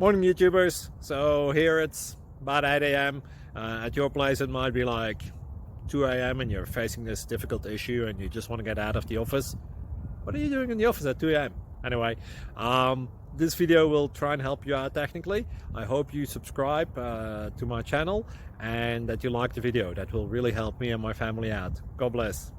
Morning YouTubers. So here it's about 8 a.m. At your place it might be like 2 a.m. and you're facing this difficult issue and you just want to get out of the office. What are you doing in the office at 2 a.m.? Anyway, this video will try and help you out technically. I hope you subscribe to my channel and that you like the video. That will really help me and my family out. God bless.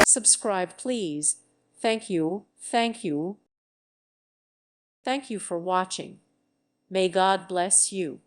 Subscribe, please. Thank you. Thank you. Thank you for watching. May God bless you.